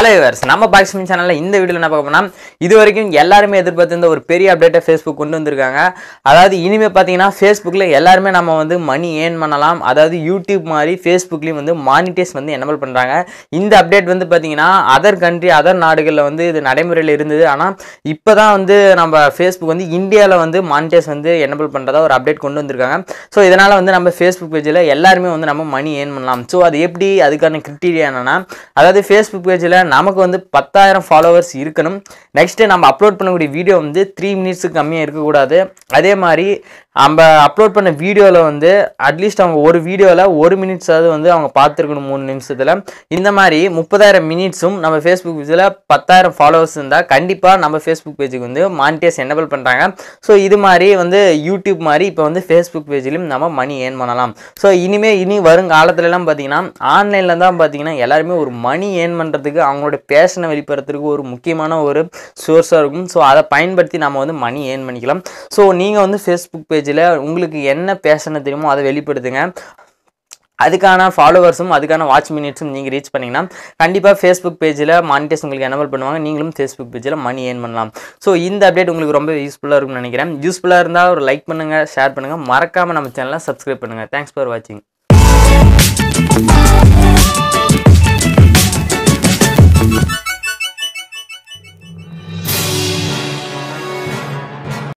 Hello viewers, நம்ம பாக்ஸ்மின் சேனல்ல இந்த வீடியோல என்ன பார்க்க போறோம்னா, இது வரைக்கும் எல்லாரும் எதிர்பார்த்திருந்த ஒரு பெரிய அப்டேட்டை Facebook கொண்டு வந்திருக்காங்க. அதாவது இனிமே பாத்தீங்கன்னா Facebookல எல்லாரும் நம்ம வந்து மணி ஏர்ன் பண்ணலாம். அதாவது YouTube மாதிரி Facebookலயும் வந்து மானிடைஸ் வந்து எனேபிள் பண்றாங்க. இந்த அப்டேட் வந்து பாத்தீங்கன்னா அதர் கண்ட்ரி அதர் நாடுகள்ல வந்து இது நடைமுறையில் இருந்தது. ஆனா இப்போதான் வந்து நம்ம Facebook வந்து இந்தியால வந்து மானிடைஸ் வந்து எனேபிள் பண்றதா ஒரு அப்டேட் கொண்டு வந்திருக்காங்க. ஸோ இதனால வந்து நம்ம Facebook பேஜ்ல எல்லாருமே வந்து நம்ம மணி ஏர்ன் பண்ணலாம். ஸோ அது எப்படி, அதுக்கான கிரிட்டீரியா என்னன்னா, அதாவது Facebook பேஜ்ல நமக்கு வந்து 10,000 ஃபாலோவர்ஸ் இருக்கணும். நெக்ஸ்ட் நம்ம அப்லோட் பண்ணக்கூடிய வீடியோ வந்து 3 மினிட்ஸ்க்கு கம்மியாக இருக்கக்கூடாது. அதே மாதிரி நம்ம அப்லோட் பண்ண வீடியோவில் வந்து அட்லீஸ்ட் அவங்க ஒரு வீடியோவில் 1 மினிட்ஸாவது வந்து அவங்க பார்த்துருக்கணும் 3 நிமிஷத்தில். இந்த மாதிரி 30,000 மினிட்ஸும் நம்ம ஃபேஸ்புக் பேஜில் 10,000 ஃபாலோவர்ஸ் இருந்தால் கண்டிப்பாக நம்ம ஃபேஸ்புக் பேஜுக்கு வந்து மானிடைஸ் எனேபிள் பண்ணுறாங்க. ஸோ இது மாதிரி வந்து யூடியூப் மாதிரி இப்போ வந்து ஃபேஸ்புக் பேஜிலும் நம்ம மணி ஏர்ன் பண்ணலாம். ஸோ இனி வருங்காலத்துலலாம் பார்த்தீங்கன்னா ஆன்லைனில் தான் பார்த்தீங்கன்னா எல்லாருமே ஒரு மணி ஏர்ன் பண்ணுறதுக்கு அவங்களோட பேஷனை வெளிப்படுறதுக்கு ஒரு முக்கியமான ஒரு சோர்ஸாக இருக்கும். ஸோ அதை பயன்படுத்தி நம்ம வந்து மணி ஏர்ன் பண்ணிக்கலாம். ஸோ நீங்கள் வந்து ஃபேஸ்புக் பேஜில் உங்களுக்கு என்ன பேஷனை தெரியுமோ அதை வெளிப்படுத்துங்க. அதுக்கான ஃபாலோவர்ஸும் அதுக்கான வாட்ச் மினிட்ஸும் நீங்கள் ரீச் பண்ணிங்கன்னா கண்டிப்பாக ஃபேஸ்புக் பேஜில் மானிடைஸ் உங்களுக்கு எனேபிள் பண்ணுவாங்க. நீங்களும் ஃபேஸ்புக் பேஜில் மணி ஏர்ன் பண்ணலாம். ஸோ இந்த அப்டேட் உங்களுக்கு ரொம்ப யூஸ்ஃபுல்லாக இருக்கும்னு நினைக்கிறேன். யூஸ்ஃபுல்லாக இருந்தால் ஒரு லைக் பண்ணுங்கள், ஷேர் பண்ணுங்கள், மறக்காமல் நம்ம சேனலை சப்ஸ்கிரைப் பண்ணுங்கள். தேங்க்ஸ் ஃபார் வாட்சிங்.